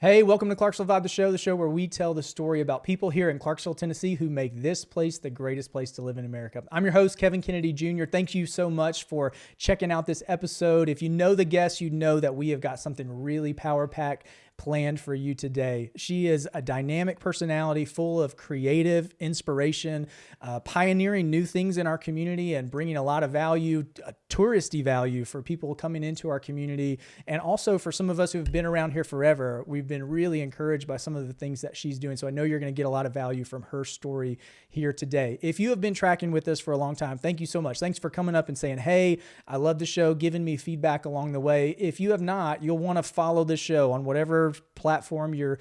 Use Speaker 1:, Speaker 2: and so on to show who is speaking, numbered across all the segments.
Speaker 1: Hey, welcome to Clarksville Vibe the show where we tell the story about people here in Clarksville, Tennessee who make this place the greatest place to live in America. I'm your host, Kevin Kennedy Jr. Thank you so much for checking out this episode. If you know the guest, you know that we have got something really power-packed planned for you today. She is a dynamic personality full of creative inspiration, pioneering new things in our community and bringing a lot of value, touristy value for people coming into our community. And also for some of us who have been around here forever, we've been really encouraged by some of the things that she's doing. So I know you're going to get a lot of value from her story here today. If you have been tracking with us for a long time, thank you so much. Thanks for coming up and saying, hey, I love the show, giving me feedback along the way. If you have not, you'll want to follow the show on whatever platform you're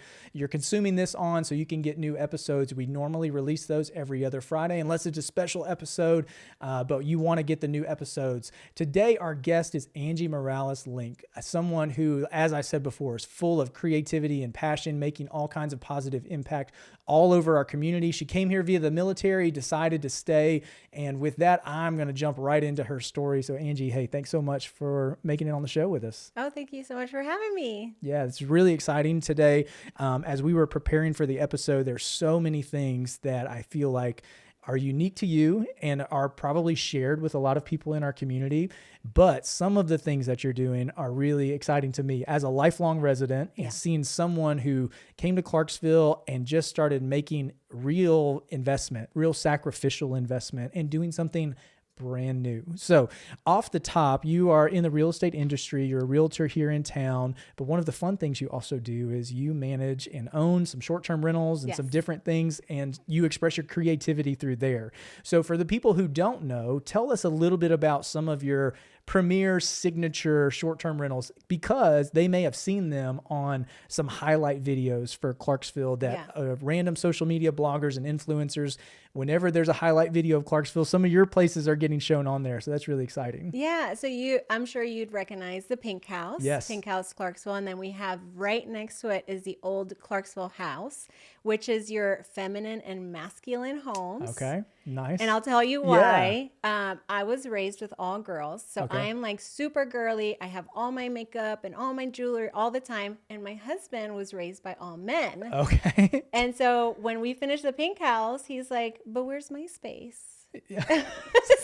Speaker 1: consuming this on so you can get new episodes. We normally release those every other Friday unless it's a special episode, but you want to get the new episodes. Today, our guest is Angie Morales-Link, someone who, as I said before, is full of creativity and passion, making all kinds of positive impact all over our community. She came here via the military, decided to stay, and with that, I'm going to jump right into her story. So Angie, hey, thanks so much for making it on the show with us.
Speaker 2: Oh, thank you so much for having me.
Speaker 1: Yeah, it's really exciting today. As we were preparing for the episode, there's so many things that I feel like are unique to you and are probably shared with a lot of people in our community. But some of the things that you're doing are really exciting to me as a lifelong resident and seeing someone who came to Clarksville and just started making real investment, real sacrificial investment, and doing something brand new. So off the top, you are in the real estate industry. You're a realtor here in town. But one of the fun things you also do is you manage and own some short-term rentals and some different things, and you express your creativity through there. So for the people who don't know, tell us a little bit about some of your premier signature short-term rentals, because they may have seen them on some highlight videos for Clarksville that random social media bloggers and influencers, whenever there's a highlight video of Clarksville, some of your places are getting shown on there. So that's really exciting.
Speaker 2: Yeah. So I'm sure you'd recognize the Pink House.
Speaker 1: Yes.
Speaker 2: Pink House, Clarksville. And then we have right next to it is the Old Clarksville House, which is your feminine and masculine homes.
Speaker 1: Okay. Nice.
Speaker 2: And I'll tell you why. I was raised with all girls. So I am like super girly. I have all my makeup and all my jewelry all the time. And my husband was raised by all men.
Speaker 1: Okay.
Speaker 2: And so when we finished the Pink House, he's like, but where's my space?
Speaker 1: Yeah.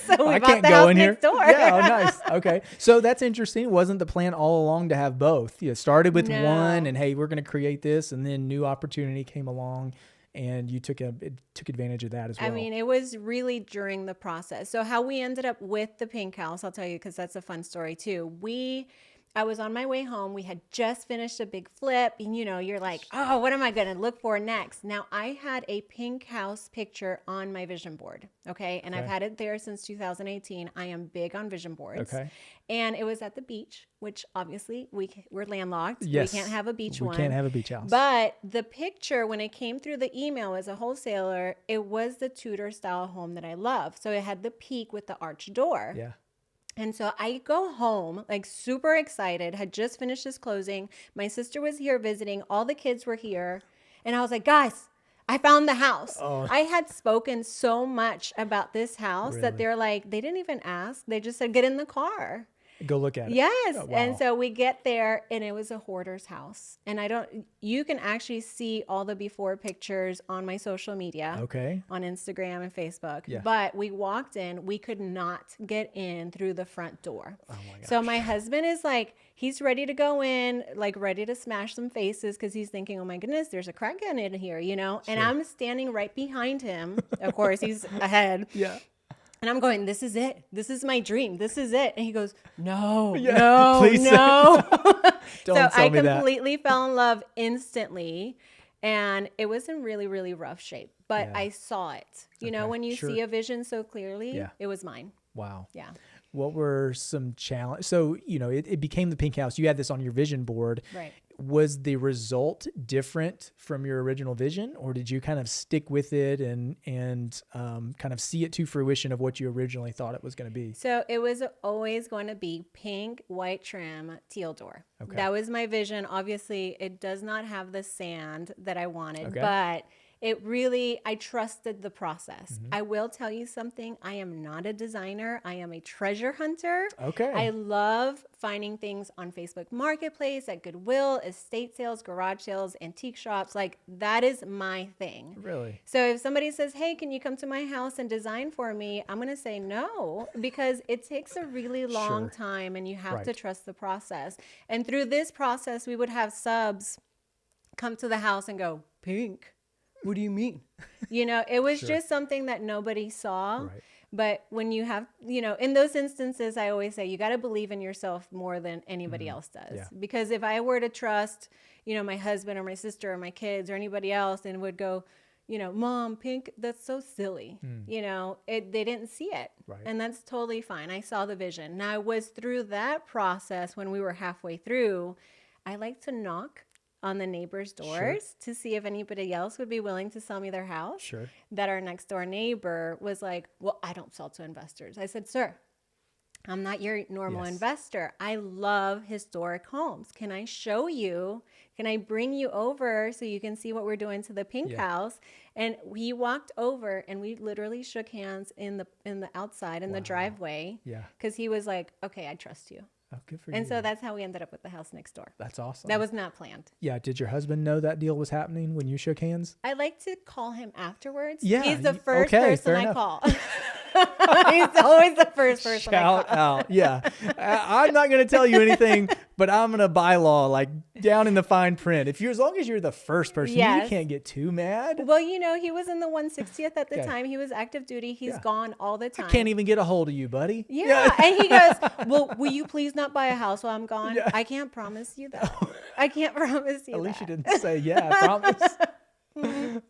Speaker 2: So we
Speaker 1: I
Speaker 2: bought
Speaker 1: can't
Speaker 2: the
Speaker 1: go
Speaker 2: house
Speaker 1: in here.
Speaker 2: next door.
Speaker 1: Yeah, oh, nice. Okay. So that's interesting. Wasn't the plan all along to have both? You started with one and hey, we're going to create this, and then new opportunity came along and you took advantage of that as well.
Speaker 2: I mean, it was really during the process. So how we ended up with the Pink House, I'll tell you, because that's a fun story too. I was on my way home. We had just finished a big flip. And, you're like, oh, what am I going to look for next? Now, I had a Pink House picture on my vision board. Okay. And I've had it there since 2018. I am big on vision boards. Okay. And it was at the beach, which obviously we're landlocked.
Speaker 1: Yes.
Speaker 2: We can't have a beach one.
Speaker 1: We can't have a beach house.
Speaker 2: But the picture, when it came through the email as a wholesaler, it was the Tudor style home that I love. So it had the peak with the arched door.
Speaker 1: Yeah.
Speaker 2: And so I go home like super excited, had just finished this closing. My sister was here visiting. All the kids were here. And I was like, guys, I found the house. Oh. I had spoken so much about this house that they're like, they didn't even ask. They just said, get in the car.
Speaker 1: Go look at it.
Speaker 2: Yes.
Speaker 1: Oh, wow.
Speaker 2: And so we get there and it was a hoarder's house. And you can actually see all the before pictures on my social media. Okay. On Instagram and Facebook. Yeah. But we walked in, we could not get in through the front door. Oh my gosh. So my husband is like, he's ready to go in, like ready to smash some faces because he's thinking, oh my goodness, there's a crackhead in here, Sure. And I'm standing right behind him. Of course, he's ahead. Yeah. And I'm going, this is it. This is my dream. This is it. And he goes, no. Please no. So I completely fell in love instantly. And it was in really, really rough shape. But I saw it. When you see a vision so clearly, it was mine.
Speaker 1: Wow.
Speaker 2: Yeah.
Speaker 1: What were some challenges? So, it became the Pink House. You had this on your vision board. Right. Was the result different from your original vision, or did you kind of stick with it and kind of see it to fruition of what you originally thought it was going to be?
Speaker 2: So it was always going to be pink, white trim, teal door. Okay. That was my vision. Obviously, it does not have the sand that I wanted, but I trusted the process. I will tell you something. I am not a designer. I am a treasure hunter.
Speaker 1: Okay.
Speaker 2: I love finding things on Facebook Marketplace, at Goodwill, estate sales, garage sales, antique shops. Like, that is my thing.
Speaker 1: Really?
Speaker 2: So if somebody says, hey, can you come to my house and design for me? I'm going to say no, because it takes a really long time and you have to trust the process. And through this process, we would have subs come to the house and go, pink. What do you mean? It was just something that nobody saw.
Speaker 1: Right.
Speaker 2: But when you have, in those instances, I always say you got to believe in yourself more than anybody else does. Yeah. Because if I were to trust, my husband or my sister or my kids or anybody else and would go, Mom, pink, that's so silly. They didn't see it. Right. And that's totally fine. I saw the vision. Now, it was through that process when we were halfway through, I like to knock on the neighbors' doors to see if anybody else would be willing to sell me their house.
Speaker 1: Sure.
Speaker 2: That our next door neighbor was like, well, I don't sell to investors. I said, sir, I'm not your normal investor. I love historic homes. Can I show you? Can I bring you over so you can see what we're doing to the pink house? And he walked over and we literally shook hands in the outside in the driveway. Yeah. Because he was like, okay, I trust you.
Speaker 1: Oh, good for you.
Speaker 2: And so that's how we ended up with the house next door.
Speaker 1: That's awesome.
Speaker 2: That was not planned.
Speaker 1: Yeah. Did your husband know that deal was happening when you shook hands?
Speaker 2: I like to call him afterwards.
Speaker 1: Yeah.
Speaker 2: He's the first person I call. He's always the first person
Speaker 1: Shout
Speaker 2: I call.
Speaker 1: out. Yeah. I'm not going to tell you anything, but I'm going to bylaw, like, down in the fine print. As long as you're the first person, you can't get too mad.
Speaker 2: Well, he was in the 160th at the time. He was active duty. He's gone all the time.
Speaker 1: I can't even get a hold of you, buddy.
Speaker 2: Yeah. And he goes, well, will you please not buy a house while I'm gone? Yeah. I can't promise you that. I can't promise you that.
Speaker 1: At least you didn't say, I promise.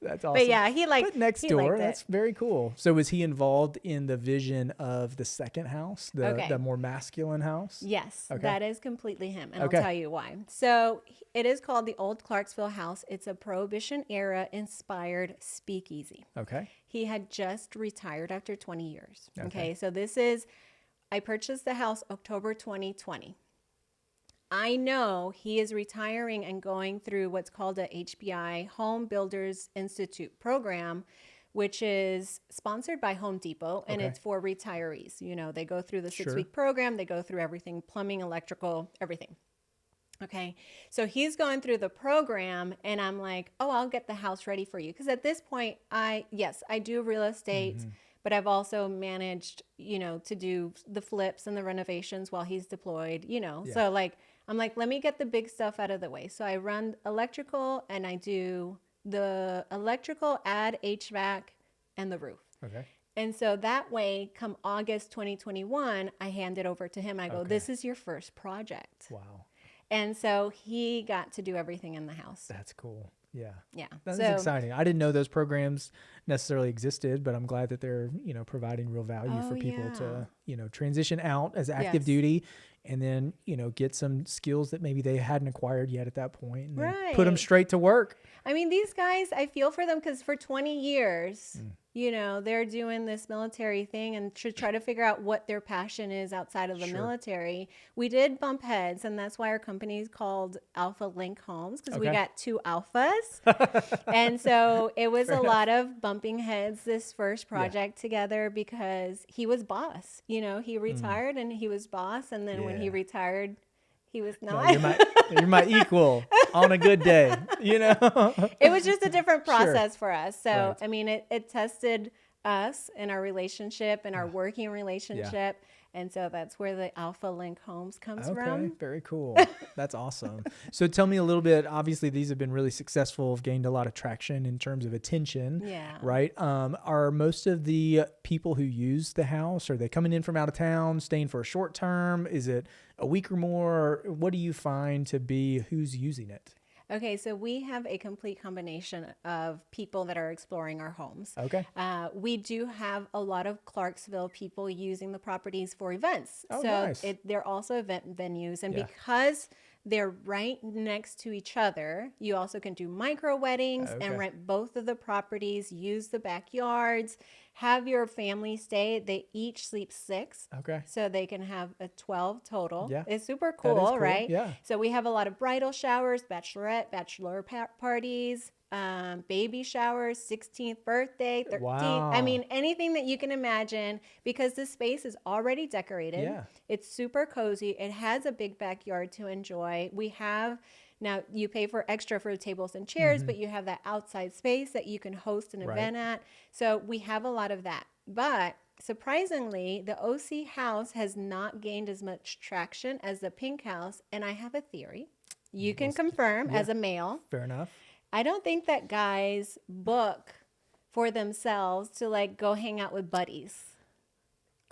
Speaker 1: That's awesome.
Speaker 2: But yeah,
Speaker 1: But next door, that's very cool. So was he involved in the vision of the second house, the more masculine house?
Speaker 2: Yes, that is completely him. And I'll tell you why. So it is called the Old Clarksville House. It's a Prohibition era inspired speakeasy.
Speaker 1: Okay.
Speaker 2: He had just retired after 20 years. Okay. So I purchased the house October 2020. I know he is retiring and going through what's called a HBI Home Builders Institute program, which is sponsored by Home Depot, and it's for retirees. They go through the 6-week program. They go through everything, plumbing, electrical, everything. Okay. So he's going through the program and I'm like, oh, I'll get the house ready for you. Because at this point, I do real estate, but I've also managed, to do the flips and the renovations while he's deployed, So I'm like, let me get the big stuff out of the way. So I run electrical and I do the electrical, add HVAC and the roof. Okay. And so that way, come August 2021, I hand it over to him. I go, this is your first project.
Speaker 1: Wow.
Speaker 2: And so he got to do everything in the house.
Speaker 1: That's cool. Yeah.
Speaker 2: Yeah.
Speaker 1: That's exciting. I didn't know those programs necessarily existed, but I'm glad that they're, providing real value for people to, transition out as active duty and then, get some skills that maybe they hadn't acquired yet at that point and then put them straight to work.
Speaker 2: I mean, these guys, I feel for them because for 20 years, they're doing this military thing and to try to figure out what their passion is outside of the military. We did bump heads, and that's why our company is called Alpha Link Homes, because we got 2 alphas. And so it was a lot of bumping heads this first project together because he was boss. He retired and he was boss. And then when he retired, he was not.
Speaker 1: No, you're my equal on a good day,
Speaker 2: It was just a different process for us. So, I mean, it tested us in our relationship and our working relationship. Yeah. And so that's where the Alpha Link Homes comes from.
Speaker 1: Okay, very cool. That's awesome. So tell me a little bit, obviously these have been really successful, have gained a lot of traction in terms of attention, right? Are most of the people who use the house, are they coming in from out of town, staying for a short term? Is it a week or more? What do you find to be who's using it?
Speaker 2: Okay, so we have a complete combination of people that are exploring our homes. Okay. We do have a lot of Clarksville people using the properties for events. Oh, so nice. They're also event venues. And because they're right next to each other, you also can do micro weddings and rent both of the properties, use the backyards, have your family stay. They each sleep 6. Okay. So they can have a 12 total. Yeah. It's super cool, right? Yeah. So we have a lot of bridal showers, bachelorette, bachelor parties. baby showers, 16th birthday, 13th.
Speaker 1: Wow.
Speaker 2: I mean, anything that you can imagine, because the space is already decorated.
Speaker 1: Yeah.
Speaker 2: It's super cozy. It has a big backyard to enjoy. We have, now you pay for extra for the tables and chairs, but you have that outside space that you can host an event at. So we have a lot of that. But surprisingly, the OC house has not gained as much traction as the pink house. And I have a theory. You can confirm as a male.
Speaker 1: Fair enough.
Speaker 2: I don't think that guys book for themselves to like go hang out with buddies.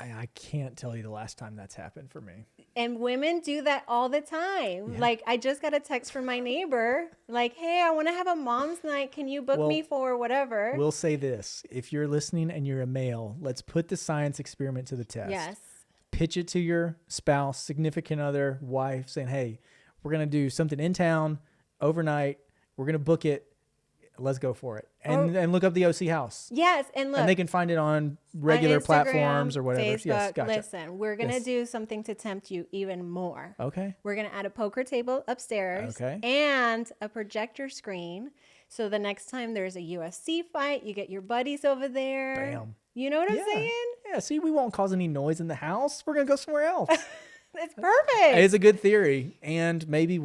Speaker 1: I can't tell you the last time that's happened for me.
Speaker 2: And women do that all the time. Yeah. Like, I just got a text from my neighbor, like, hey, I want to have a mom's night. Can you book me for whatever?
Speaker 1: We'll say this. If you're listening and you're a male, let's put the science experiment to the test.
Speaker 2: Yes.
Speaker 1: Pitch it to your spouse, significant other, wife, saying, hey, we're going to do something in town overnight. We're going to book it. Let's go for it. And look up the OC house.
Speaker 2: Yes. And look.
Speaker 1: And they can find it on regular
Speaker 2: on Instagram,
Speaker 1: platforms or whatever.
Speaker 2: Facebook.
Speaker 1: Yes, gotcha.
Speaker 2: Listen, we're going to do something to tempt you even more.
Speaker 1: Okay.
Speaker 2: We're going to add a poker table upstairs.
Speaker 1: Okay.
Speaker 2: And a projector screen. So the next time there's a UFC fight, you get your buddies over there.
Speaker 1: Bam.
Speaker 2: You know what I'm saying?
Speaker 1: Yeah. See, we won't cause any noise in the house. We're going to go somewhere else.
Speaker 2: It's perfect.
Speaker 1: It's a good theory, and maybe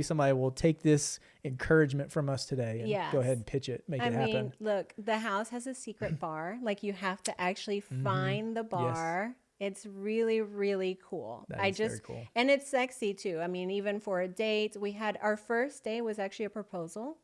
Speaker 1: somebody will take this encouragement from us today and go ahead and pitch it, make it happen.
Speaker 2: Look, the house has a secret bar. Like, you have to actually find the bar. Yes. It's really, really cool.
Speaker 1: Very cool.
Speaker 2: And it's sexy too. I mean, even for a date, we had our first day was actually a proposal.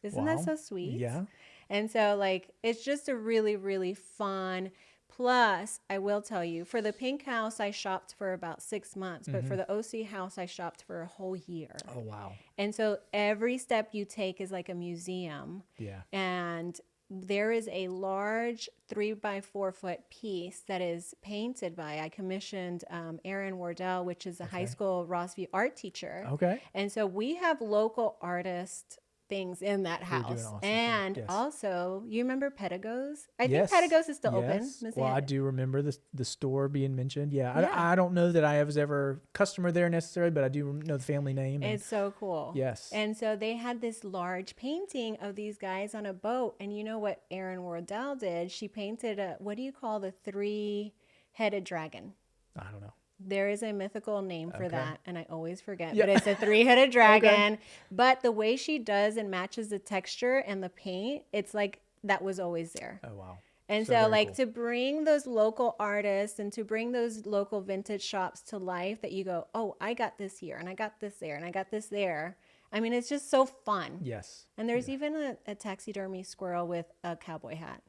Speaker 2: Isn't that so sweet?
Speaker 1: Yeah.
Speaker 2: And so, like, it's just a really, really fun. Plus, I will tell you, for the pink house, I shopped for about 6 months, but for the OC house, I shopped for a whole year.
Speaker 1: Oh, wow.
Speaker 2: And so every step you take is like a museum.
Speaker 1: Yeah. And
Speaker 2: there is a large 3x4 foot piece that is painted by, I commissioned Aaron Wardell, which is a high school Rossview art teacher.
Speaker 1: Okay.
Speaker 2: And so we have local artists things in that house. Awesome and also, you remember Pedagog's? I think Pedagog's is still open.
Speaker 1: Well, I do remember the store being mentioned. Yeah. I don't know that I was ever a customer there necessarily, but I do know the family name.
Speaker 2: It's so cool.
Speaker 1: Yes.
Speaker 2: And so they had this large painting of these guys on a boat. And you know what Erin Wardell did? She painted what do you call the 3-headed dragon?
Speaker 1: I don't know.
Speaker 2: There is a mythical name for that, and I always forget. But it's a 3-headed dragon. But the way she does and matches the texture and the paint, it's like that was always there.
Speaker 1: Oh, wow.
Speaker 2: And so like cool. To bring those local artists and to bring those local vintage shops to life that you go, oh, I got this here, and I got this there, and I got this there. I mean, it's just so fun.
Speaker 1: Yes.
Speaker 2: And there's even a taxidermy squirrel with a cowboy hat.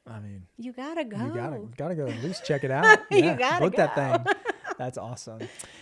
Speaker 1: I mean,
Speaker 2: you gotta go.
Speaker 1: You gotta go at least check it out. Yeah,
Speaker 2: you gotta
Speaker 1: book that thing. That's awesome.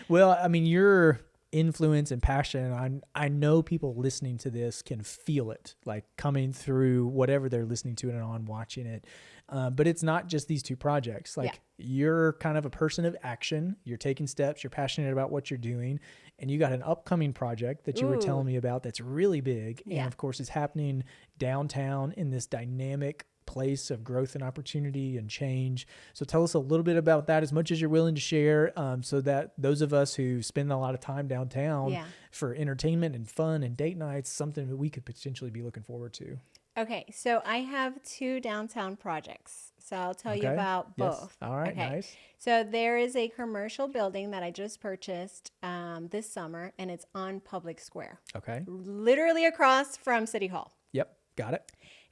Speaker 1: Well, I mean, your influence and passion, I know people listening to this can feel it, like coming through whatever they're listening to and on watching it. But it's not just these two projects. Like you're kind of a person of action. You're taking steps. You're passionate about what you're doing. And you got an upcoming project that you were telling me about that's really big. Yeah. And of course, it's happening downtown in this dynamic place of growth and opportunity and change. So tell us a little bit about that, as much as you're willing to share, so that those of us who spend a lot of time downtown for entertainment and fun and date nights, something that we could potentially be looking forward to.
Speaker 2: Okay, so I have 2 downtown projects. So I'll tell you about both.
Speaker 1: All right, nice.
Speaker 2: So there is a commercial building that I just purchased this summer, and it's on Public Square.
Speaker 1: Okay.
Speaker 2: Literally across from City Hall.
Speaker 1: Yep, got it.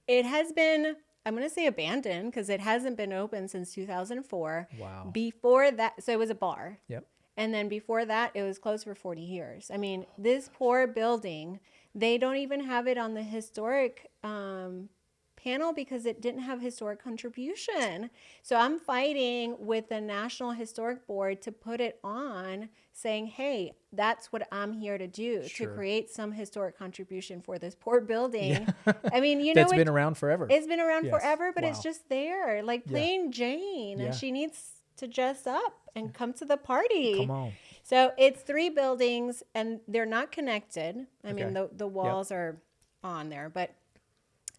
Speaker 2: It has been, I'm going to say abandoned because it hasn't been open since 2004.
Speaker 1: Wow.
Speaker 2: Before that, so it was a bar.
Speaker 1: Yep.
Speaker 2: And then before that, it was closed for 40 years. I mean, this poor building, they don't even have it on the historic panel because it didn't have historic contribution. So I'm fighting with the National Historic Board to put it on, saying, hey, that's what I'm here to do, to create some historic contribution for this poor building. Yeah. I mean, you know,
Speaker 1: that's been around forever.
Speaker 2: It's been around forever, but it's just there. Like plain Jane, and she needs to dress up and come to the party.
Speaker 1: Come on.
Speaker 2: So it's 3 buildings, and they're not connected. I mean, the walls are on there, but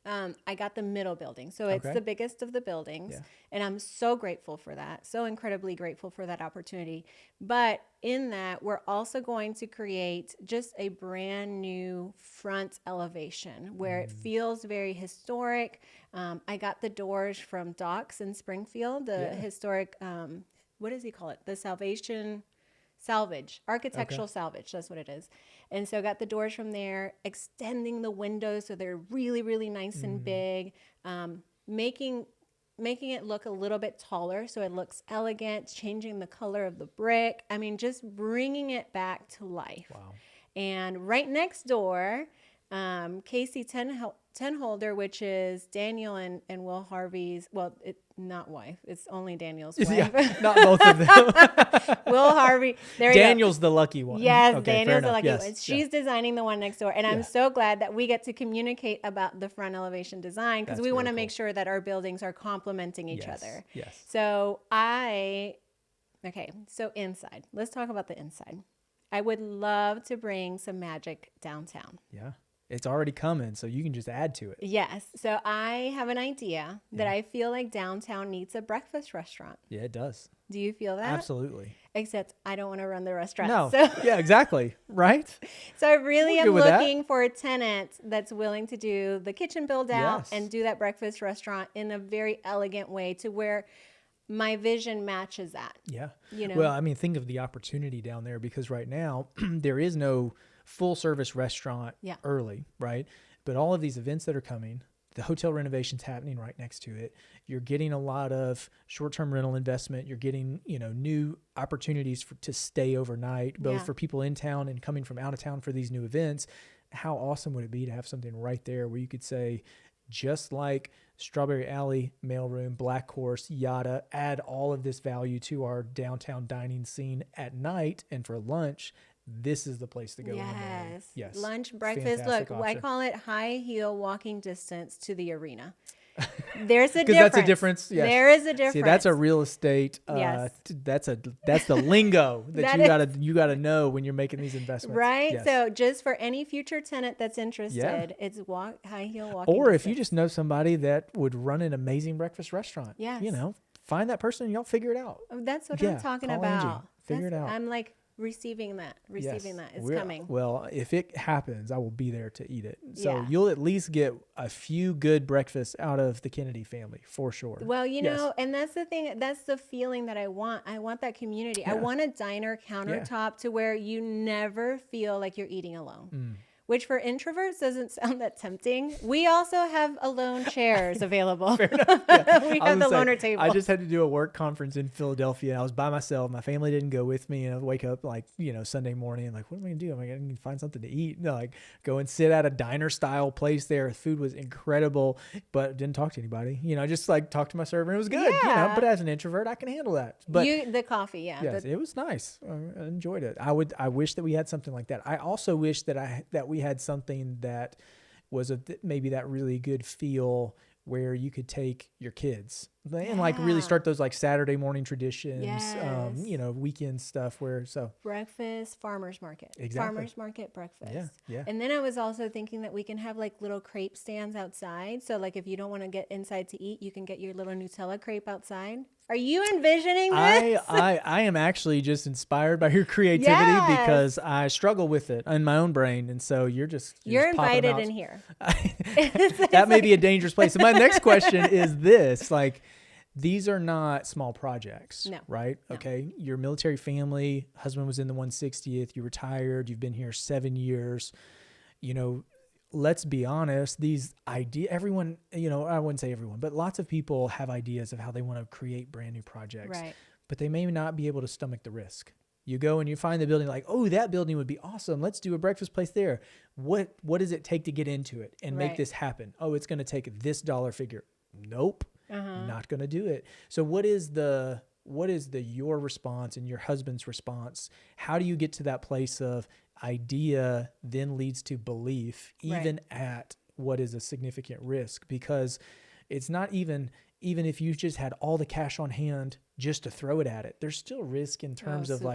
Speaker 2: I got the middle building. So it's the biggest of the buildings. Yeah. And I'm so grateful for that. So incredibly grateful for that opportunity. But in that, we're also going to create just a brand new front elevation where it feels very historic. I got the doors from Docks in Springfield, the historic, what does he call it? The salvage, architectural salvage. That's what it is. And so I got the doors from there, extending the windows so they're really, really nice and big, making it look a little bit taller so it looks elegant, changing the color of the brick. I mean, just bringing it back to life. Wow. And right next door, Casey Tenholder, which is Daniel and Will Harvey's, not wife. It's only Daniel's wife. Yeah,
Speaker 1: not both of them.
Speaker 2: Will Harvey.
Speaker 1: Daniel's the lucky one.
Speaker 2: Yes, okay, Daniel's the lucky one. She's designing the one next door. And I'm so glad that we get to communicate about the front elevation design because we want to make sure that our buildings are complementing each other.
Speaker 1: Yes.
Speaker 2: So so inside. Let's talk about the inside. I would love to bring some magic downtown.
Speaker 1: Yeah. It's already coming, so you can just add to it.
Speaker 2: Yes. So I have an idea that I feel like downtown needs a breakfast restaurant.
Speaker 1: Yeah, it does.
Speaker 2: Do you feel that?
Speaker 1: Absolutely.
Speaker 2: Except I don't want to run the restaurant.
Speaker 1: No. So. Yeah, exactly. Right?
Speaker 2: So I really am looking for a tenant that's willing to do the kitchen build out and do that breakfast restaurant in a very elegant way to where my vision matches that.
Speaker 1: Yeah. Well, I mean, think of the opportunity down there because right now there is no full service restaurant early, right? But all of these events that are coming, the hotel renovation's happening right next to it. You're getting a lot of short-term rental investment. You're getting, new opportunities to stay overnight, both for people in town and coming from out of town for these new events. How awesome would it be to have something right there where you could say, just like Strawberry Alley, Mailroom, Black Horse, Yada, add all of this value to our downtown dining scene at night and for lunch. This is the place to go.
Speaker 2: Yes. Lunch, breakfast. Look, option. I call it high heel walking distance to the arena. There's a difference.
Speaker 1: That's a difference. Yes.
Speaker 2: There is a difference.
Speaker 1: See, that's a real estate. That's the lingo that you gotta know when you're making these investments.
Speaker 2: Right. Yes. So just for any future tenant that's interested, it's high heel walking.
Speaker 1: Or if you just know somebody that would run an amazing breakfast restaurant, find that person and y'all figure it out.
Speaker 2: That's what I'm talking about.
Speaker 1: Angie. Figure it out.
Speaker 2: I'm like, receiving that. It's coming.
Speaker 1: Well, if it happens, I will be there to eat it. So you'll at least get a few good breakfasts out of the Kennedy family for sure.
Speaker 2: Well, and that's the thing. That's the feeling that I want. I want that community. I want a diner countertop to where you never feel like you're eating alone. Which for introverts doesn't sound that tempting. We also have alone chairs available. Fair enough. Yeah. We have the loaner table.
Speaker 1: I just had to do a work conference in Philadelphia. I was by myself. My family didn't go with me. And I wake up Sunday morning and what am I going to do? I'm going to find something to eat. Go and sit at a diner style place there. The food was incredible, but didn't talk to anybody. Just talked to my server. It was good. But as an introvert, I can handle that. But
Speaker 2: the coffee,
Speaker 1: yes, it was nice. I enjoyed it. I wish that we had something like that. I also wish that we had something that was maybe that really good feel where you could take your kids and really start those Saturday morning traditions, weekend stuff
Speaker 2: breakfast, farmer's market, farmer's market breakfast.
Speaker 1: Yeah.
Speaker 2: And then I was also thinking that we can have little crepe stands outside. So if you don't want to get inside to eat, you can get your little Nutella crepe outside. Are you envisioning this?
Speaker 1: I am actually just inspired by your creativity because I struggle with it in my own brain. And so you're
Speaker 2: invited in here.
Speaker 1: That may be a dangerous place. So my next question is this, these are not small projects, right? No. Okay. Your military family, husband was in the 160th, you retired, you've been here 7 years, let's be honest, these ideas, everyone, I wouldn't say everyone, but lots of people have ideas of how they want to create brand new projects,
Speaker 2: right?
Speaker 1: But they may not be able to stomach the risk. You go and you find the building that building would be awesome. Let's do a breakfast place there. What does it take to get into it and make this happen? Oh, it's going to take this dollar figure. Nope. Not going to do it. So what is your response and your husband's response? How do you get to that place of idea then leads to belief, even at what is a significant risk? Because it's not even if you just had all the cash on hand just to throw it at it, there's still risk in terms of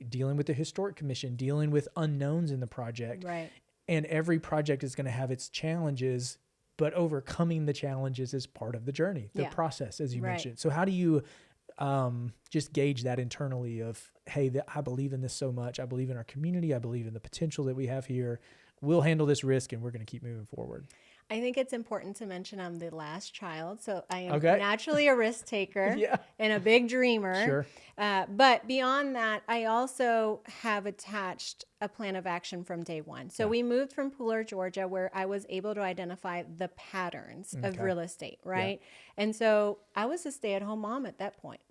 Speaker 1: dealing with the historic commission, dealing with unknowns in the project.
Speaker 2: Right.
Speaker 1: And every project is going to have its challenges but overcoming the challenges is part of the journey, the process, as you mentioned. So how do you just gauge that internally of, hey, I believe in this so much. I believe in our community. I believe in the potential that we have here. We'll handle this risk and we're going to keep moving forward.
Speaker 2: I think it's important to mention I'm the last child, so I am naturally a risk taker and a big dreamer.
Speaker 1: Sure.
Speaker 2: But beyond that, I also have attached a plan of action from day one. So we moved from Pooler, Georgia, where I was able to identify the patterns of real estate, right? Yeah. And so I was a stay-at-home mom at that point.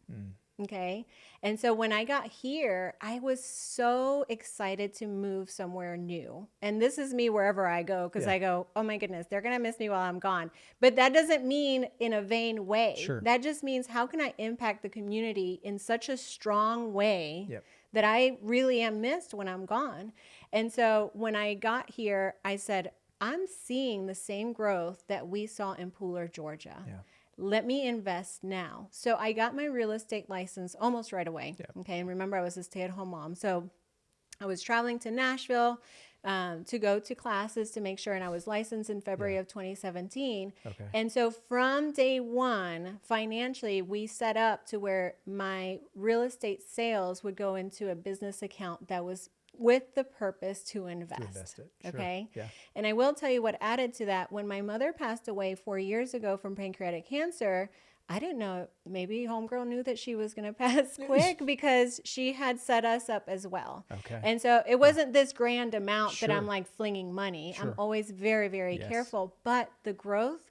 Speaker 2: Okay. And so when I got here, I was so excited to move somewhere new. And this is me wherever I go, because I go, oh my goodness, they're going to miss me while I'm gone. But that doesn't mean in a vain way. Sure. That just means, how can I impact the community in such a strong way that I really am missed when I'm gone? And so when I got here, I said, I'm seeing the same growth that we saw in Pooler, Georgia. Yeah. Let me invest now. So I got my real estate license almost right away. Yeah. Okay. And remember, I was a stay-at-home mom. So I was traveling to Nashville to go to classes to make sure, and I was licensed in February of 2017. Okay. And so from day one, financially, we set up to where my real estate sales would go into a business account that was with the purpose to invest it. Sure. Okay. Yeah. And I will tell you what added to that. When my mother passed away 4 years ago from pancreatic cancer, I didn't know, maybe homegirl knew that she was going to pass quick because she had set us up as well. Okay. And so it wasn't this grand amount that I'm like flinging money. I'm always very, very careful. But the growth,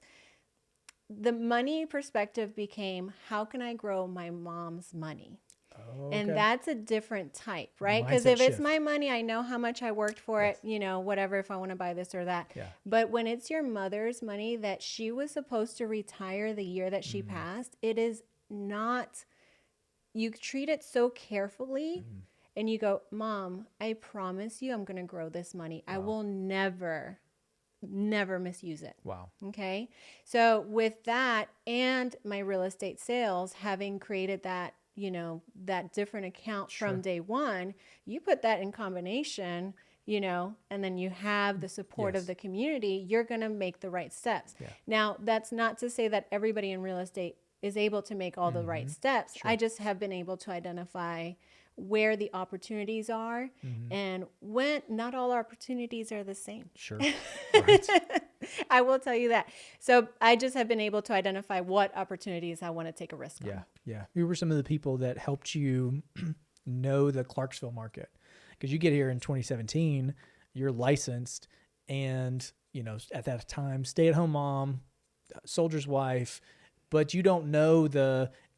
Speaker 2: the money perspective became, how can I grow my mom's money? And that's a different type, right? Because if it's my money, I know how much I worked for it, you know, whatever, if I want to buy this or that. Yeah. But when it's your mother's money that she was supposed to retire the year that she passed, it is not, you treat it so carefully and you go, Mom, I promise you I'm going to grow this money. Wow. I will never misuse it. Wow. Okay. So with that and my real estate sales, having created that, you know, that different account from day one, you put that in combination, you know, and then you have the support of the community, you're going to make the right steps. Yeah. Now, that's not to say that everybody in real estate is able to make all the right steps. Sure. I just have been able to identify where the opportunities are and when not all opportunities are the same. Sure. Right. I will tell you that. So I just have been able to identify what opportunities I want to take a risk on.
Speaker 1: Yeah. Who were some of the people that helped you know the Clarksville market? Because you get here in 2017, you're licensed and, you know, at that time, stay-at-home mom, soldier's wife, but you don't know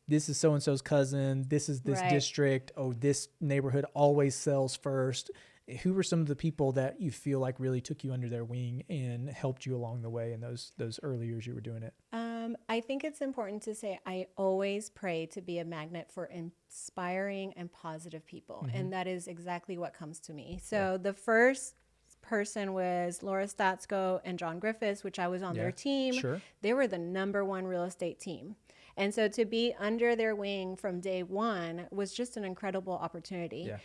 Speaker 1: this is so-and-so's cousin, this is this district, oh, this neighborhood always sells first. Who were some of the people that you feel like really took you under their wing and helped you along the way in those early years you were doing it?
Speaker 2: I think it's important to say I always pray to be a magnet for inspiring and positive people. And that is exactly what comes to me. So the first person was Laura Statsko and John Griffiths, which I was on their team. Sure. They were the #1 real estate team. And so to be under their wing from day one was just an incredible opportunity. Yeah.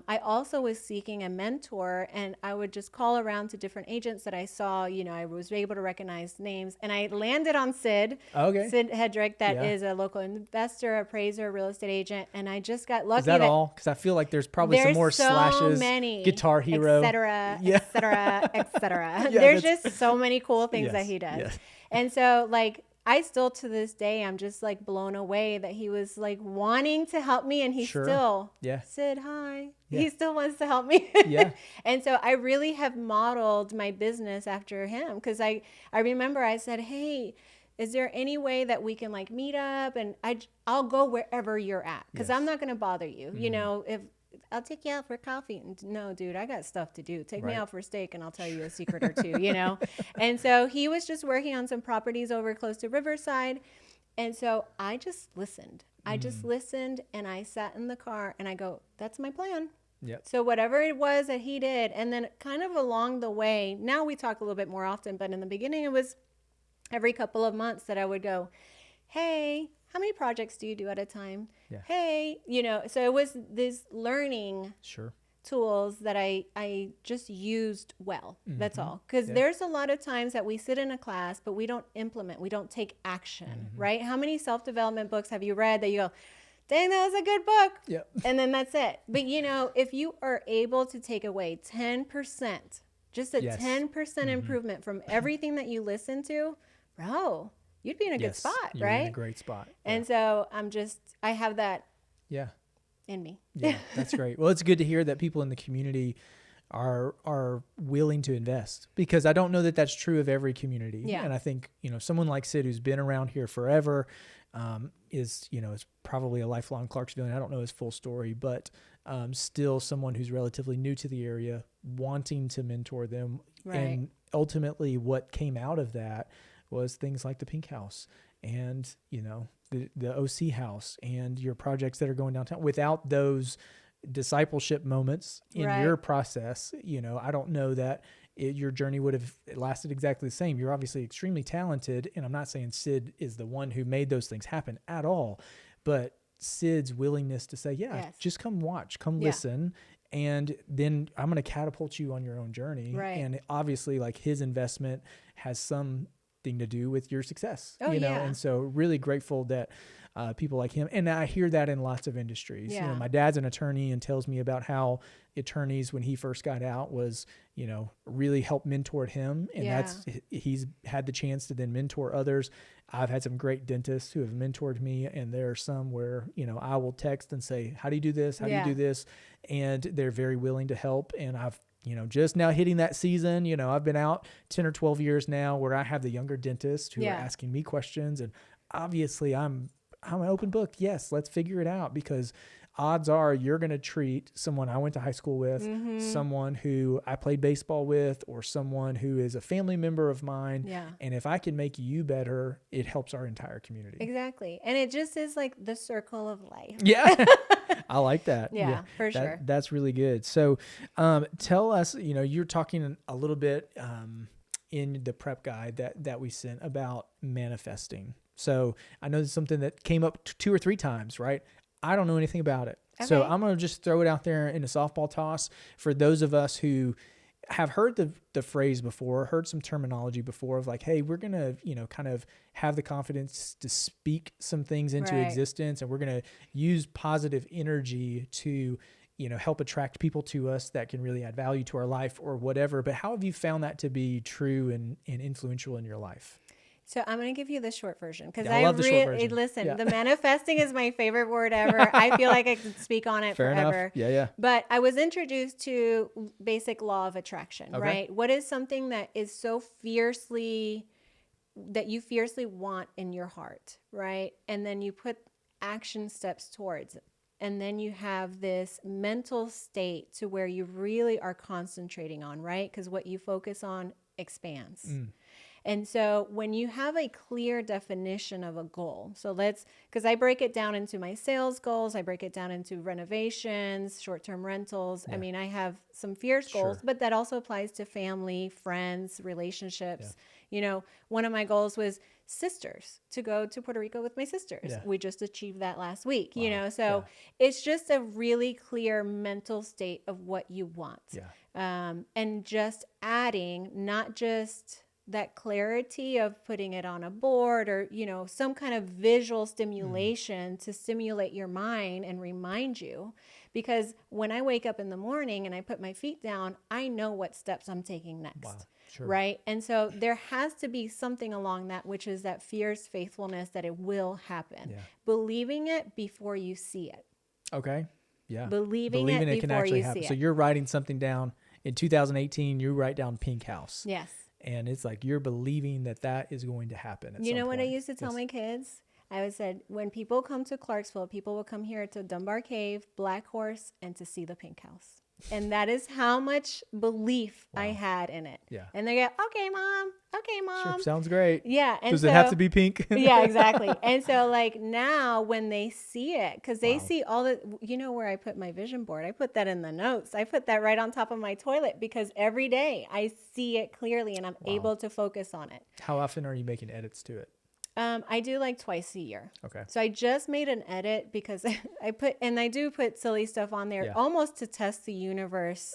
Speaker 2: I also was seeking a mentor, and I would just call around to different agents that I saw. You know, I was able to recognize names, and I landed on Sid. Okay. Sid Hedrick, that is a local investor, appraiser, real estate agent, and I just got lucky.
Speaker 1: Is that all? Because I feel like there's probably some more slashes.
Speaker 2: Many,
Speaker 1: Guitar Hero,
Speaker 2: etc., etc., etc. There's just so many cool things that he does, and so like. I still, to this day, I'm just like blown away that he was like wanting to help me, and he still said hi. Yeah. He still wants to help me. And so I really have modeled my business after him, because I remember I said, hey, is there any way that we can like meet up? And I'll go wherever you're at, because I'm not going to bother you. You know, if I'll take you out for coffee. No, dude, I got stuff to do. Take me out for steak and I'll tell you a secret or two, you know? And so he was just working on some properties over close to Riverside. And so I just listened. I just listened, and I sat in the car and I go, that's my plan. Yep. So whatever it was that he did. And then kind of along the way, now we talk a little bit more often, but in the beginning it was every couple of months that I would go, hey, how many projects do you do at a time? Yeah. Hey, you know, so it was this learning tools that I just used well. That's all. Because there's a lot of times that we sit in a class, but we don't implement, we don't take action, right? How many self-development books have you read that you go, dang, that was a good book.
Speaker 1: Yep.
Speaker 2: And then that's it. But if you are able to take away 10%, just a 10% improvement from everything that you listen to, bro, you'd be in a good spot,
Speaker 1: you're
Speaker 2: right?
Speaker 1: In a great spot.
Speaker 2: And so I have that in me.
Speaker 1: Yeah, that's great. Well, it's good to hear that people in the community are willing to invest, because I don't know that that's true of every community.
Speaker 2: Yeah.
Speaker 1: And I think, someone like Sid, who's been around here forever, is probably a lifelong Clarksvillian. I don't know his full story, but still someone who's relatively new to the area, wanting to mentor them.
Speaker 2: Right.
Speaker 1: And ultimately what came out of that was things like the Pink House and, the OC House and your projects that are going downtown. Without those discipleship moments in your process, I don't know that your journey would have lasted exactly the same. You're obviously extremely talented, and I'm not saying Sid is the one who made those things happen at all, but Sid's willingness to say, just come watch, come listen, and then I'm going to catapult you on your own journey.
Speaker 2: Right.
Speaker 1: And obviously, like, his investment has something to do with your success. And so really grateful that people like him, and I hear that in lots of industries. My dad's an attorney and tells me about how attorneys, when he first got out, was really helped mentor him, and he's had the chance to then mentor others. I've had some great dentists who have mentored me, and there are some where I will text and say, how do you do this, how do you do this, and they're very willing to help. And I've just now hitting that season, I've been out 10 or 12 years now where I have the younger dentists who are asking me questions, and obviously I'm an open book. Yes, let's figure it out, because odds are you're going to treat someone I went to high school with, someone who I played baseball with, or someone who is a family member of mine.
Speaker 2: Yeah.
Speaker 1: And if I can make you better, it helps our entire community.
Speaker 2: Exactly. And it just is like the circle of life.
Speaker 1: Yeah. I like that.
Speaker 2: Yeah, for sure.
Speaker 1: That's really good. So tell us, you're talking a little bit in the prep guide that we sent about manifesting. So I know this is something that came up 2 or 3 times, right? I don't know anything about it. Okay. So I'm going to just throw it out there in a softball toss for those of us who have heard the phrase before, heard some terminology before of like, hey, we're going to, kind of have the confidence to speak some things into existence, and we're going to use positive energy to, help attract people to us that can really add value to our life or whatever. But how have you found that to be true and influential in your life?
Speaker 2: So I'm going to give you the short version, because
Speaker 1: I love the short version.
Speaker 2: Listen, the manifesting is my favorite word ever. I feel like I could speak on it forever.
Speaker 1: Enough. Yeah.
Speaker 2: But I was introduced to basic law of attraction, right? What is something that is so that you fiercely want in your heart, right? And then you put action steps towards it. And then you have this mental state to where you really are concentrating on, right? Because what you focus on expands. And so when you have a clear definition of a goal, because I break it down into my sales goals, I break it down into renovations, short-term rentals. I mean, I have some fierce goals, but that also applies to family, friends, relationships. One of my goals was to go to Puerto Rico with my sisters. We just achieved that last week, it's just a really clear mental state of what you want. And just adding, not just that clarity of putting it on a board or, some kind of visual stimulation to stimulate your mind and remind you. Because when I wake up in the morning and I put my feet down, I know what steps I'm taking next.
Speaker 1: Wow. Sure.
Speaker 2: Right. And so there has to be something along that, which is that fierce faithfulness that it will happen. Believing it before you see it.
Speaker 1: Okay. Yeah.
Speaker 2: Believing it
Speaker 1: can
Speaker 2: before
Speaker 1: actually
Speaker 2: you
Speaker 1: happen.
Speaker 2: see
Speaker 1: So
Speaker 2: it.
Speaker 1: you're writing something down in 2018, you write down Pink House.
Speaker 2: Yes.
Speaker 1: And it's like you're believing that is going to happen.
Speaker 2: You know what I used to tell my kids? I said, when people come to Clarksville, people will come here to Dunbar Cave, Black Horse, and to see the Pink House. And that is how much belief I had in it. Yeah. And they go, okay, mom.
Speaker 1: Sure, sounds great.
Speaker 2: Yeah. And
Speaker 1: does it have to be pink?
Speaker 2: Yeah, exactly. And so like now when they see it, because they see all the, where I put my vision board, I put that in the notes. I put that right on top of my toilet because every day I see it clearly and I'm able to focus on it.
Speaker 1: How often are you making edits to it?
Speaker 2: I do like twice a year.
Speaker 1: Okay.
Speaker 2: So I just made an edit because I do put silly stuff on there almost to test the universe.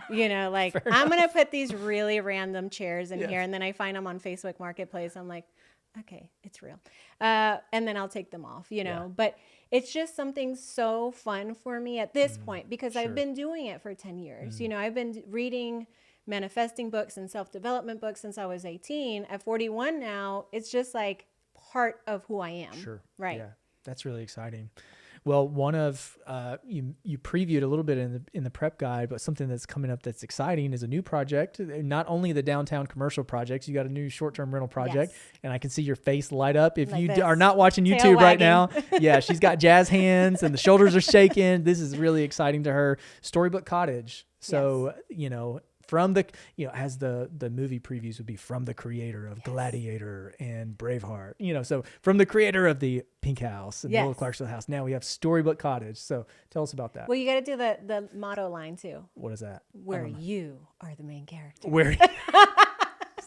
Speaker 2: Like I'm going to put these really random chairs in here, and then I find them on Facebook Marketplace. I'm like, okay, it's real. And then I'll take them off, but it's just something so fun for me at this point because I've been doing it for 10 years. I've been reading manifesting books and self-development books since I was 18. At 41 now, it's just like part of who I am.
Speaker 1: Sure.
Speaker 2: Right.
Speaker 1: Yeah. That's really exciting. Well, one of you previewed a little bit in the prep guide, but something that's coming up that's exciting is a new project. Not only the downtown commercial projects, you got a new short-term rental project, and I can see your face light up. If you are not watching YouTube right now, she's got jazz hands and the shoulders are shaking. This is really exciting to her. Storybook Cottage. So from the, as the movie previews would be, from the creator of Gladiator and Braveheart, so from the creator of the Pink House and the Old Clarksville House, now we have Storybook Cottage. So tell us about that.
Speaker 2: Well, you got to do the motto line too.
Speaker 1: What is that?
Speaker 2: Where you are the main character.
Speaker 1: Where?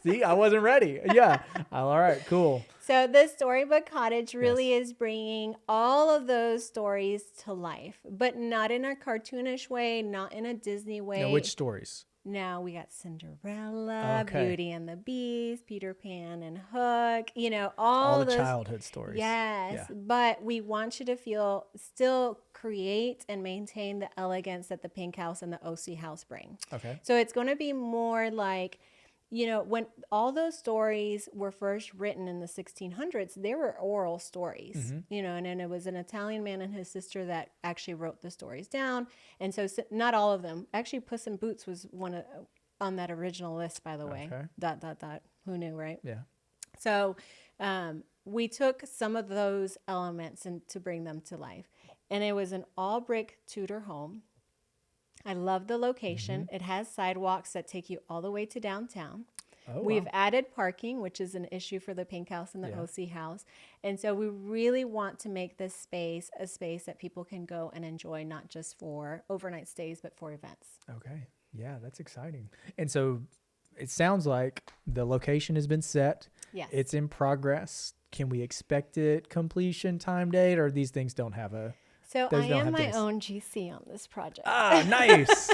Speaker 1: See, I wasn't ready. Yeah. All right, cool.
Speaker 2: So the Storybook Cottage really is bringing all of those stories to life, but not in a cartoonish way, not in a Disney way.
Speaker 1: Now, which stories?
Speaker 2: Now we got Cinderella, Beauty and the Beast, Peter Pan and Hook, all
Speaker 1: the childhood stories.
Speaker 2: Yes. Yeah. But we want you to still create and maintain the elegance that the Pink House and the OC House bring. Okay. So it's going to be more like, when all those stories were first written in the 1600s, they were oral stories, and then it was an Italian man and his sister that actually wrote the stories down. And so not all of them. Actually, Puss in Boots was one on that original list, by the way. Who knew, right? Yeah. So we took some of those elements to bring them to life. And it was an all-brick Tudor home. I love the location. It has sidewalks that take you all the way to downtown. We've added parking, which is an issue for the Pink House and the OC House. And so we really want to make this space a space that people can go and enjoy, not just for overnight stays, but for events. Okay.
Speaker 1: Yeah, that's exciting. And so it sounds like the location has been set. Yes. It's in progress. Can we expect it completion time date, or these things don't have a...
Speaker 2: So I am my own GC on this project.
Speaker 1: Ah, nice.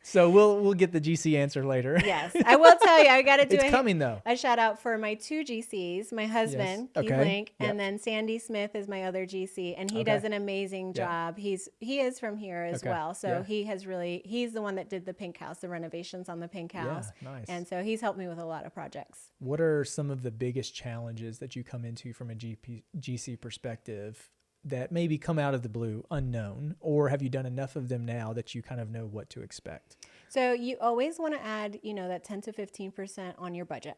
Speaker 1: So we'll get the GC answer later.
Speaker 2: Yes. I will tell you, I got to do
Speaker 1: a
Speaker 2: shout out for my two GCs, my husband, Keith Link, and then Sandy Smith is my other GC, and he does an amazing job. He is from here as well. So he's the one that did the Pink House, the renovations on the Pink House. Yeah, nice. And so he's helped me with a lot of projects.
Speaker 1: What are some of the biggest challenges that you come into from a GC perspective that maybe come out of the blue, unknown, or have you done enough of them now that you kind of know what to expect?
Speaker 2: So you always want to add, that 10 to 15% on your budget.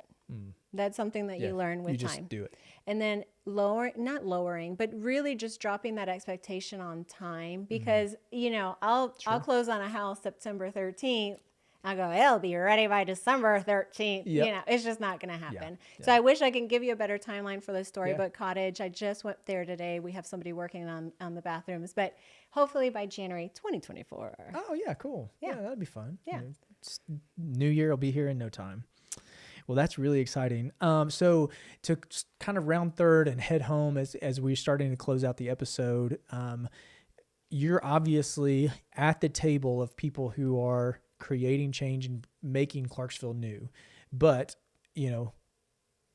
Speaker 2: That's something that you learn with time. You just
Speaker 1: do it.
Speaker 2: And then not lowering, but really just dropping that expectation on time, because, I'll close on a house September 13th. I'll go, it'll be ready by December 13th. Yep. It's just not going to happen. Yeah. So I wish I can give you a better timeline for the Storybook Cottage. I just went there today. We have somebody working on the bathrooms, but hopefully by January 2024.
Speaker 1: Oh, yeah, cool. Yeah, that'd be fun.
Speaker 2: Yeah.
Speaker 1: New Year will be here in no time. Well, that's really exciting. So to kind of round third and head home as we're starting to close out the episode, you're obviously at the table of people who are creating change and making Clarksville new. But,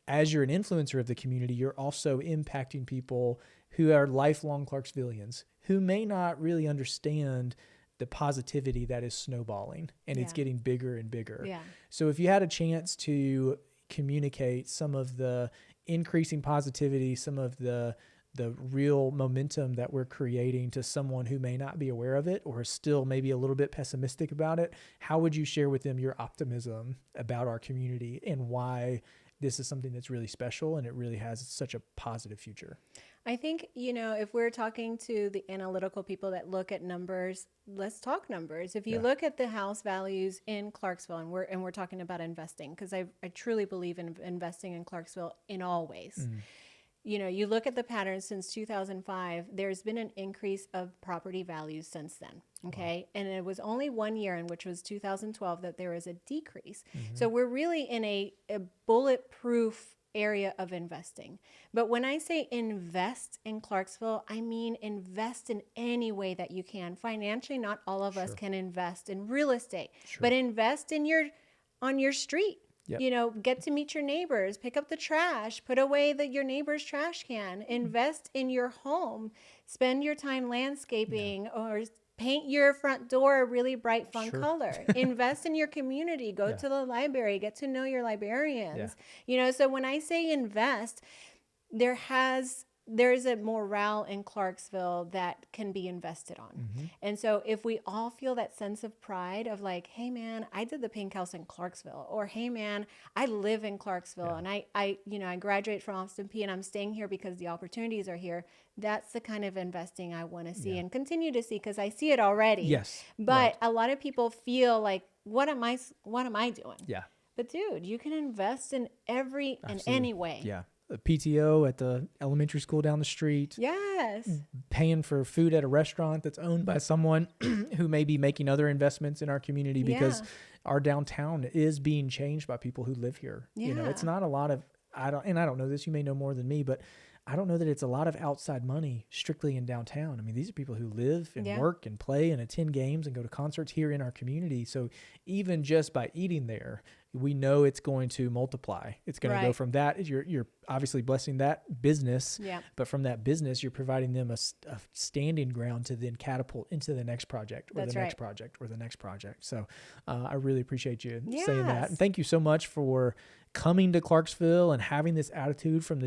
Speaker 1: as you're an influencer of the community, you're also impacting people who are lifelong Clarksvillians who may not really understand the positivity that is snowballing, and it's getting bigger and bigger. Yeah. So if you had a chance to communicate some of the increasing positivity, some of the real momentum that we're creating to someone who may not be aware of it or is still maybe a little bit pessimistic about it, how would you share with them your optimism about our community and why this is something that's really special and it really has such a positive future?
Speaker 2: I think, if we're talking to the analytical people that look at numbers, let's talk numbers. If you look at the house values in Clarksville, and we're talking about investing, because I truly believe in investing in Clarksville in all ways. You look at the patterns since 2005, there's been an increase of property values since then. Okay. Wow. And it was only 1 year, in which was 2012, that there was a decrease. So we're really in a bulletproof area of investing. But when I say invest in Clarksville, I mean invest in any way that you can. Financially, not all of us can invest in real estate, but invest in on your street. Yep. You know, get to meet your neighbors, pick up the trash, put away your neighbor's trash can, invest in your home, spend your time landscaping or paint your front door a really bright, fun color. Invest in your community. Go to the library. Get to know your librarians. You know, so when I say invest, there's a morale in Clarksville that can be invested on. Mm-hmm. And so if we all feel that sense of pride of like, hey man, I did the Pink House in Clarksville, or hey man, I live in Clarksville and I graduated from Austin P and I'm staying here because the opportunities are here. That's the kind of investing I want to see and continue to see, because I see it already.
Speaker 1: Yes.
Speaker 2: But a lot of people feel like, what am I doing?
Speaker 1: Yeah.
Speaker 2: But dude, you can invest in in any way.
Speaker 1: Yeah. A PTO at the elementary school down the street.
Speaker 2: Yes.
Speaker 1: Paying for food at a restaurant that's owned by someone who may be making other investments in our community, because our downtown is being changed by people who live here. Yeah. You know, it's not a lot of, I don't know this, you may know more than me, but I don't know that it's a lot of outside money strictly in downtown. I mean, these are people who live and work and play and attend games and go to concerts here in our community. So even just by eating there, we know it's going to multiply. It's going to go from that. You're obviously blessing that business, but from that business, you're providing them a standing ground to then catapult into the next project or next project or the next project. So I really appreciate you saying that. And thank you so much for coming to Clarksville and having this attitude from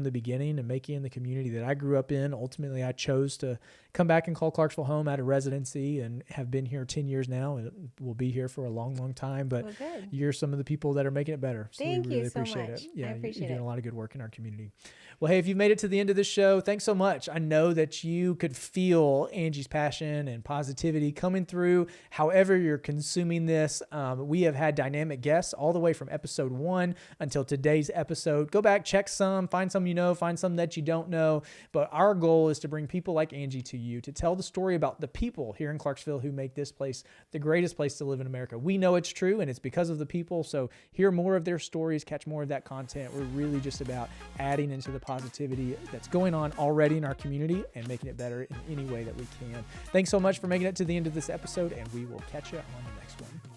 Speaker 1: the beginning and making the community that I grew up in. Ultimately, I chose to come back and call Clarksville home out of residency and have been here 10 years now, and we'll be here for a long, long time. But you're some of the people that are making it better. So
Speaker 2: Thank
Speaker 1: we really
Speaker 2: you so
Speaker 1: appreciate
Speaker 2: much.
Speaker 1: it. Yeah,
Speaker 2: I appreciate
Speaker 1: you're doing
Speaker 2: it.
Speaker 1: a lot of good work in our community. Well, hey, if you've made it to the end of this show, thanks so much. I know that you could feel Angie's passion and positivity coming through however you're consuming this. We have had dynamic guests all the way from episode 1 until today's episode. Go back, check some, find some you know, find some that you don't know. But our goal is to bring people like Angie to you, to tell the story about the people here in Clarksville who make this place the greatest place to live in America. We know it's true, and it's because of the people. So hear more of their stories, catch more of that content. We're really just about adding into the positivity that's going on already in our community and making it better in any way that we can. Thanks so much for making it to the end of this episode, and we will catch you on the next one.